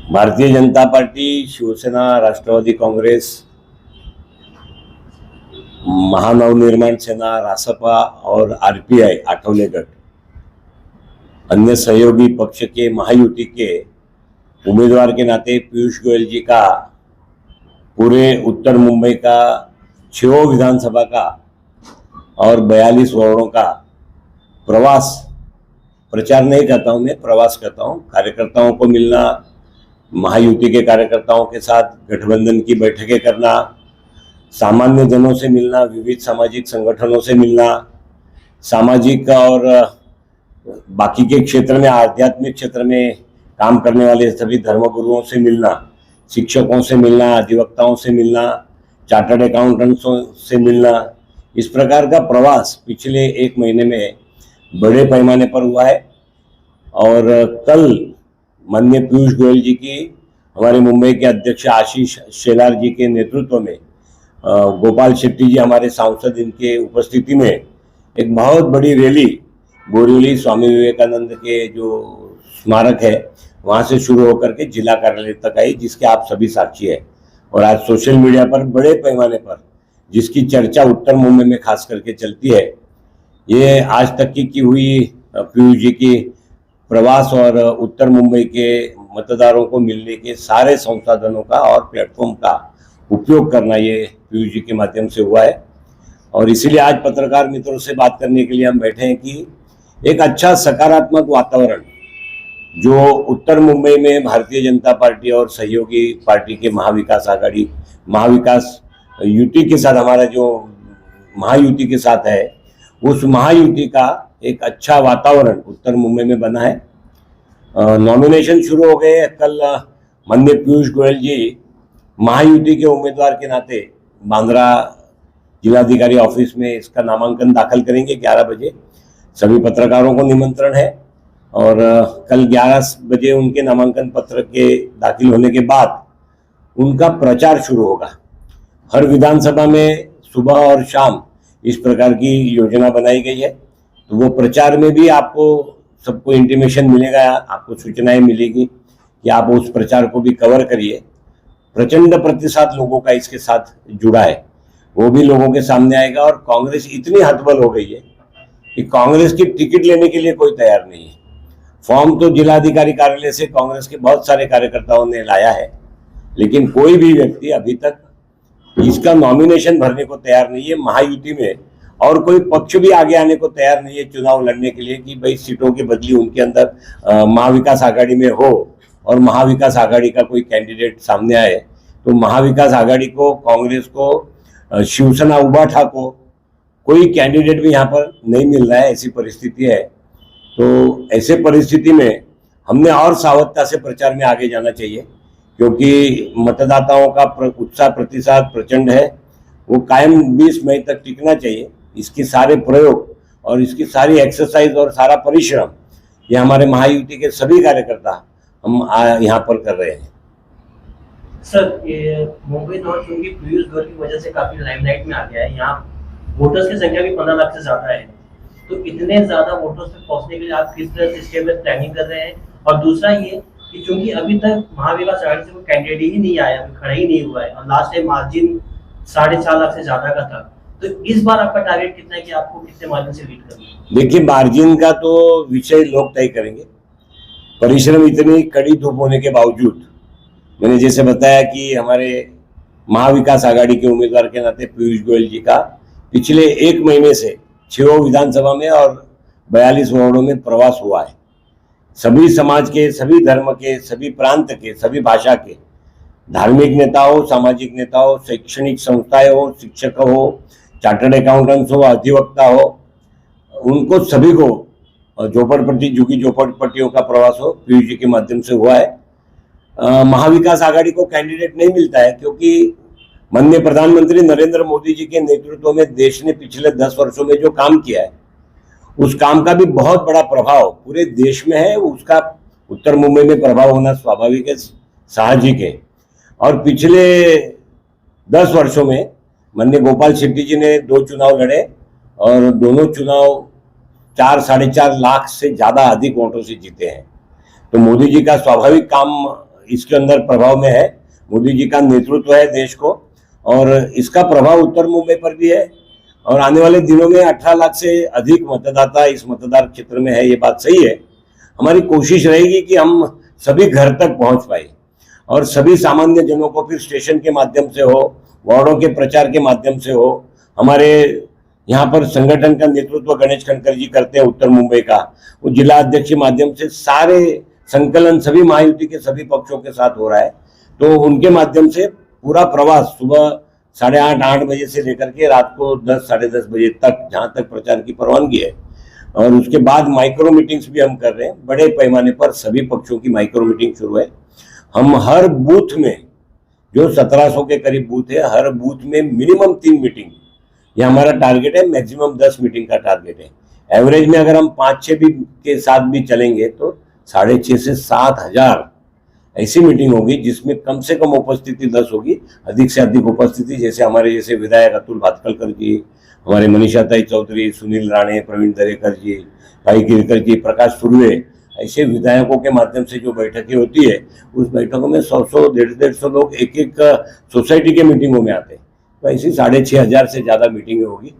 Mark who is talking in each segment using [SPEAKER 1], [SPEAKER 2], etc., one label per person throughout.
[SPEAKER 1] Bharatiya Janata party, Shiv Sena, राष्ट्रवादी कांग्रेस, महानवनिर्माण सेना, रासपा और RPI Athawale गठ अन्य सहयोगी पक्ष के महायुति के उम्मीदवार के नाते पीयूष गोयल जी का पूरे उत्तर मुंबई का 6 विधानसभा का और 42 वार्डों का प्रवास, प्रचार नहीं करता हूं मैं, प्रवास करता हूं। कार्यकर्ताओं को मिलना, महायुति के कार्यकर्ताओं के साथ गठबंधन की बैठकें करना, सामान्य जनों से मिलना, विविध सामाजिक संगठनों से मिलना, सामाजिक और बाकी के क्षेत्र में, आध्यात्मिक क्षेत्र में काम करने वाले सभी धर्मगुरुओं से मिलना, शिक्षकों से मिलना, अधिवक्ताओं से मिलना, चार्टर्ड अकाउंटेंट्सों से मिलना, इस प्रकार का प्रवास पिछले 1 महीने में बड़े पैमाने पर हुआ है। और कल माननीय पीयूष गोयल जी की, हमारे मुंबई के अध्यक्ष आशीष शेलार जी के नेतृत्व में, गोपाल शेट्टी जी हमारे सांसद, इनके उपस्थिति में एक बहुत बड़ी रैली बोरीवली स्वामी विवेकानंद के जो स्मारक है वहाँ से शुरू होकर के जिला कार्यालय तक आई, जिसके आप सभी साक्षी है। और आज सोशल मीडिया पर बड़े पैमाने पर जिसकी चर्चा उत्तर मुंबई में खास करके चलती है, ये आज तक की हुई पीयूष जी की प्रवास और उत्तर मुंबई के मतदारों को मिलने के सारे संसाधनों का और प्लेटफॉर्म का उपयोग करना, ये पीयूष जी के माध्यम से हुआ है। और इसीलिए आज पत्रकार मित्रों से बात करने के लिए हम बैठे हैं कि एक अच्छा सकारात्मक वातावरण जो उत्तर मुंबई में भारतीय जनता पार्टी और सहयोगी पार्टी के महाविकास आघाड़ी, महाविकास युति के साथ, हमारा जो महायुति के साथ है, उस महायुति का एक अच्छा वातावरण उत्तर मुंबई में बना है। नॉमिनेशन शुरू हो गए। कल माननीय पीयूष गोयल जी महायुति के उम्मीदवार के नाते बांद्रा जिलाधिकारी ऑफिस में इसका नामांकन दाखिल करेंगे 11 बजे। सभी पत्रकारों को निमंत्रण है और कल 11 बजे उनके नामांकन पत्र के दाखिल होने के बाद उनका प्रचार शुरू होगा। हर विधानसभा में सुबह और शाम इस प्रकार की योजना बनाई गई है, तो वो प्रचार में भी आपको सबको इंटीमेशन मिलेगा, आपको सूचनाएं मिलेगी कि आप उस प्रचार को भी कवर करिए। प्रचंड प्रतिशत लोगों का इसके साथ जुड़ा है, वो भी लोगों के सामने आएगा। और कांग्रेस इतनी हतबल हो गई है कि कांग्रेस की टिकट लेने के लिए कोई तैयार नहीं है। फॉर्म तो जिलाधिकारी कार्यालय से कांग्रेस के बहुत सारे कार्यकर्ताओं ने लाया है, लेकिन कोई भी व्यक्ति अभी तक इसका नॉमिनेशन भरने को तैयार नहीं है। महायुति में और कोई पक्ष भी आगे आने को तैयार नहीं है चुनाव लड़ने के लिए कि भाई सीटों की बदली उनके अंदर महाविकास आघाड़ी में हो और महाविकास आघाड़ी का कोई कैंडिडेट सामने आए। तो महाविकास आघाड़ी को, कांग्रेस को, शिवसेना उबाठा को कोई कैंडिडेट भी यहाँ पर नहीं मिल रहा है, ऐसी परिस्थिति है। तो ऐसे परिस्थिति में हमने और सावधता से प्रचार में आगे जाना चाहिए, क्योंकि मतदाताओं का उत्साह प्रतिशत प्रचंड है, वो कायम 20 मई तक टिकना चाहिए। इसके सारे प्रयोग और इसकी सारी एक्सरसाइज और सारा परिश्रम ये हमारे महायुति के सभी कार्यकर्ता हम यहाँ पर कर रहे हैं।
[SPEAKER 2] सर, ये मुंबई नॉर्थ क्योंकि पीयूष गोयल की वजह से काफी लाइमलाइट में आ गया है, यहाँ वोटर्स की संख्या भी 15 लाख से ज्यादा है, तो इतने ज्यादा वोटर्स तक पहुंचने के लिए आप किस तरह से स्टेप में प्लानिंग कर रहे हैं? और दूसरा ये कि चूंकि अभी तक महाविकास आघाड़ी से कोई कैंडिडेट ही नहीं आया, खड़ा ही नहीं हुआ है, और लास्ट टाइम मार्जिन 4.5 लाख से ज्यादा का था, तो इस बार आपका टारगेट कितना है कि आपको कितने मार्जिन से लीड करना है?
[SPEAKER 1] देखिए, मार्जिन का तो विषय लोग तय करेंगे। परिश्रम इतनी कड़ी धूप होने के बावजूद, मैंने जैसे बताया कि हमारे महाविकास आघाड़ी के उम्मीदवार के नाते पीयूष गोयल जी का पिछले 1 महीने से 6 विधानसभा में और 42 वार्डों में प्रवास हुआ है। सभी समाज के, सभी धर्म के, सभी प्रांत के, सभी भाषा के धार्मिक नेता हो, सामाजिक नेता हो, शैक्षणिक संस्थाएं हो, शिक्षक हो, चार्टर्ड अकाउंटेंट्स हो, अधिवक्ता हो, उनको सभी को, झोपड़पट्टी, झुग्गी झोपड़पट्टियों का प्रवास हो, पीयूष जी के माध्यम से हुआ है। महाविकास आघाड़ी को कैंडिडेट नहीं मिलता है क्योंकि माननीय प्रधानमंत्री नरेंद्र मोदी जी के नेतृत्व में देश ने पिछले 10 वर्षों में जो काम किया है, उस काम का भी बहुत बड़ा प्रभाव पूरे देश में है। उसका उत्तर मुंबई में प्रभाव होना स्वाभाविक है, साहजिक है। और पिछले 10 वर्षों में माननीय गोपाल शेट्टी जी ने 2 चुनाव लड़े और दोनों चुनाव 4 साढ़े 4 लाख से ज़्यादा अधिक वोटों से जीते हैं। तो मोदी जी का स्वाभाविक काम इसके अंदर प्रभाव में है। मोदी जी का नेतृत्व है देश को, और इसका प्रभाव उत्तर मुंबई पर भी है। और आने वाले दिनों में 18 लाख से अधिक मतदाता इस मतदार क्षेत्र में है, ये बात सही है। हमारी कोशिश रहेगी कि हम सभी घर तक पहुंच पाए और सभी सामान्य जनों को फिर स्टेशन के माध्यम से हो, वार्डों के प्रचार के माध्यम से हो। हमारे यहाँ पर संगठन का नेतृत्व गणेश खनकर जी करते हैं उत्तर मुंबई का, वो जिला अध्यक्ष के माध्यम से सारे संकलन सभी महायुति के सभी पक्षों के साथ हो रहा है। तो उनके माध्यम से पूरा प्रवास सुबह 8:30 बजे से लेकर के रात को 10 साढ़े 10 बजे तक, जहाँ तक प्रचार की परवानगी है, और उसके बाद माइक्रो मीटिंग्स भी हम कर रहे हैं। बड़े पैमाने पर सभी पक्षों की माइक्रो मीटिंग शुरू है। हम हर बूथ में, जो 1700 के करीब बूथ है, हर बूथ में मिनिमम 3 मीटिंग, ये हमारा टारगेट है। मैक्सिमम 10 मीटिंग का टारगेट है। एवरेज में अगर हम 5-6 भी के साथ भी चलेंगे तो 6,500 से 7,000 ऐसी मीटिंग होगी जिसमें कम से कम उपस्थिति 10 होगी, अधिक से अधिक उपस्थिति जैसे हमारे जैसे विधायक अतुल भातखलकर जी, हमारे मनीषाताई चौधरी, सुनील राणे, प्रवीण दरेकर जी, भाई गिरकर जी, प्रकाश सुर्वे, ऐसे विधायकों के माध्यम से जो बैठकें होती है, उस बैठकों में 100-100, 150-150 लोग एक एक सोसाइटी के मीटिंगों में आते हैं। तो ऐसी 6,500 से ज़्यादा मीटिंगें होगी।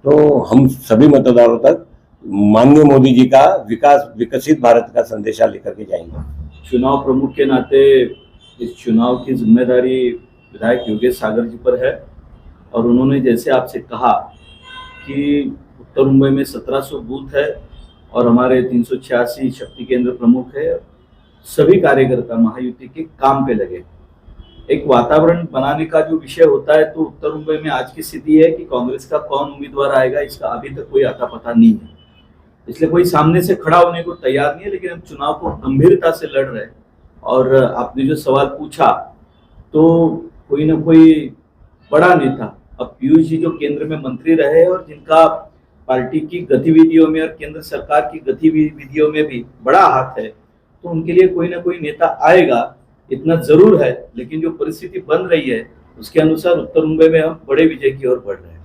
[SPEAKER 1] तो हम सभी मतदारों तक माननीय मोदी जी का विकसित भारत का संदेशा लेकर के जाएंगे।
[SPEAKER 3] चुनाव प्रमुख के नाते इस चुनाव की जिम्मेदारी विधायक योगेश सागर जी पर है, और उन्होंने जैसे आपसे कहा कि उत्तर मुंबई में 1700 बूथ है और हमारे 386 शक्ति केंद्र प्रमुख है। सभी कार्यकर्ता महायुति के काम पे लगे। एक वातावरण बनाने का जो विषय होता है, तो उत्तर मुंबई में आज की स्थिति है कि कांग्रेस का कौन उम्मीदवार आएगा इसका अभी तक कोई आता पता नहीं है, इसलिए कोई सामने से खड़ा होने को तैयार नहीं है। लेकिन हम चुनाव को गंभीरता से लड़ रहे हैं। और आपने जो सवाल पूछा, तो कोई ना कोई बड़ा नेता, अब पीयूष जी जो केंद्र में मंत्री रहे और जिनका पार्टी की गतिविधियों में और केंद्र सरकार की गतिविधियों में भी बड़ा हाथ है, तो उनके लिए कोई ना कोई नेता आएगा, इतना जरूर है। लेकिन जो परिस्थिति बन रही है उसके अनुसार उत्तर मुंबई में हम बड़े विजय की ओर बढ़ रहे हैं।